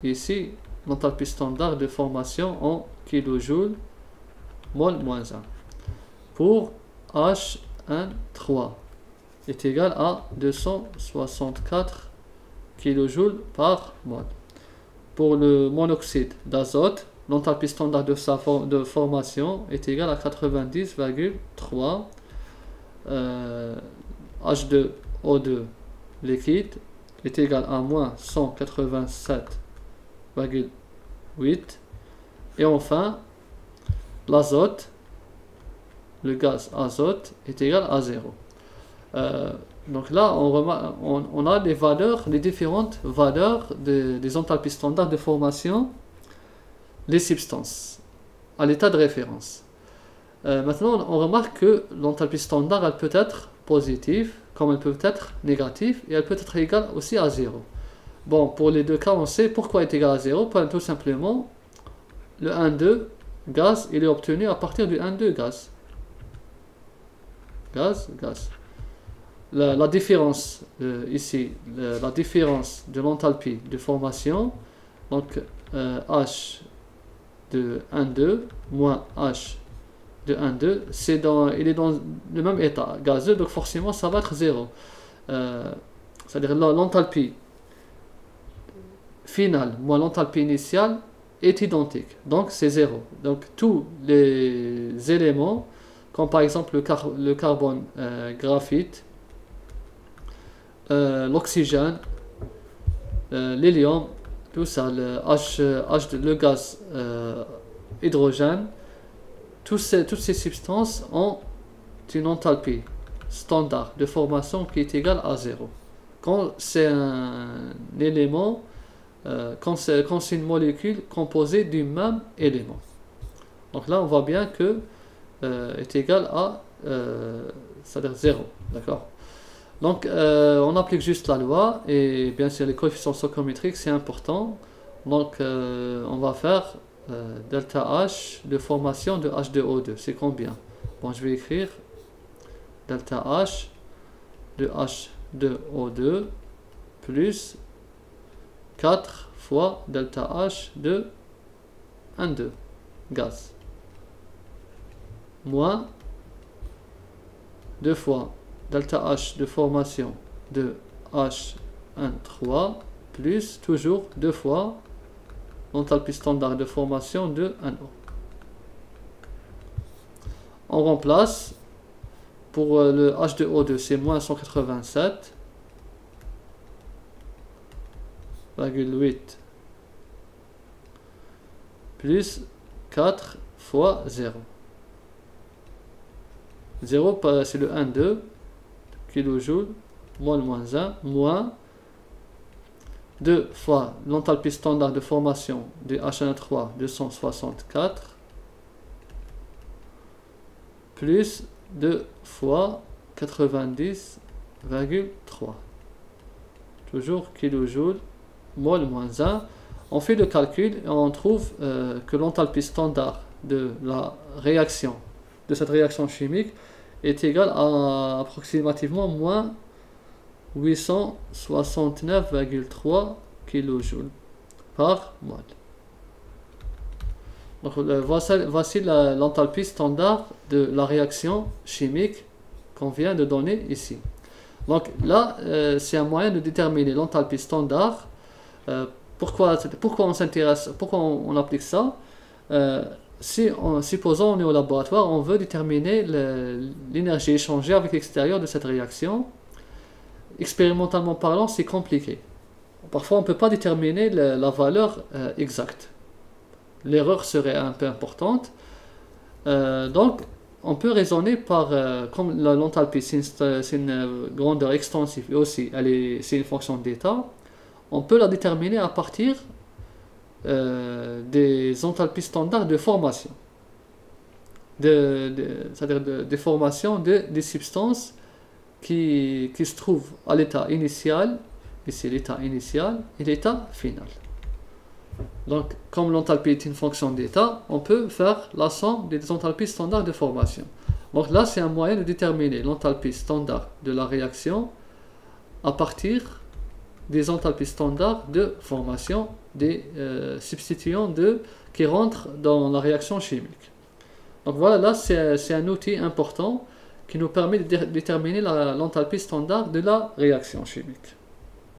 ici l'enthalpie standard de formation en kJ mol moins 1 pour H1,3 est égal à 264 kJ par mol. Pour le monoxyde d'azote, l'enthalpie standard de formation est égale à 90,3 H2O2 liquide est égal à moins 187,8 et enfin l'azote, le gaz azote est égal à 0. Donc là on a les différentes valeurs des enthalpies standards de formation des substances à l'état de référence. Maintenant on remarque que l'enthalpie standard elle peut être positive comme elle peut être négative et elle peut être égale aussi à 0. Bon, pour les deux cas on sait pourquoi elle est égale à 0, tout simplement le 1,2 gaz il est obtenu à partir du 1,2 gaz. Gaz. La différence ici, la différence de l'enthalpie de formation, donc H de 1,2 moins H de 1,2, il est dans le même état gazeux, donc forcément ça va être 0. C'est-à-dire l'enthalpie finale moins l'enthalpie initiale est identique, donc c'est 0. Donc tous les éléments, comme par exemple le carbone graphite, l'oxygène, l'hélium, tout ça, le gaz hydrogène, toutes ces substances ont une enthalpie standard de formation qui est égale à 0. Quand c'est un élément, quand c'est une molécule composée du même élément. Donc là on voit bien que est égal à c'est-à-dire 0, d'accord. Donc on applique juste la loi et bien sûr les coefficients stoichiométriques c'est important. Donc on va faire delta H de formation de H2O2, c'est combien? Bon, je vais écrire delta H de H2O2 plus 4 fois delta H de 1,2 gaz moins 2 fois delta H de formation de H1,3 plus toujours 2 fois l'enthalpie standard de formation de 1O. On remplace pour le H2O2 c'est moins 187,8 plus 4 fois 0. 0 c'est le 1,2 kJ mol moins 1 moins 2 fois l'enthalpie standard de formation de H1,3 264 plus 2 fois 90,3 toujours kJ mol moins 1. On fait le calcul et on trouve que l'enthalpie standard de la réaction, de cette réaction chimique est égale à approximativement moins 869,3 kJ par mol. Donc voici l'enthalpie standard de la réaction chimique qu'on vient de donner ici. Donc là, c'est un moyen de déterminer l'enthalpie standard. Pourquoi on s'intéresse, pourquoi on applique ça? Supposons on est au laboratoire, on veut déterminer l'énergie échangée avec l'extérieur de cette réaction. Expérimentalement parlant, c'est compliqué. Parfois, on ne peut pas déterminer la valeur exacte. L'erreur serait un peu importante. Donc, on peut raisonner par, comme l'enthalpie, c'est une grandeur extensive et aussi c'est une fonction d'état, on peut la déterminer à partir des enthalpies standards de formation. C'est-à-dire des formations des substances qui se trouvent à l'état initial, ici l'état initial et l'état final. Donc, comme l'enthalpie est une fonction d'état, on peut faire la somme des enthalpies standards de formation. Donc là, c'est un moyen de déterminer l'enthalpie standard de la réaction à partir des enthalpies standards de formation des substituants qui rentrent dans la réaction chimique. Donc voilà, là c'est un outil important qui nous permet de déterminer l'enthalpie standard de la réaction chimique.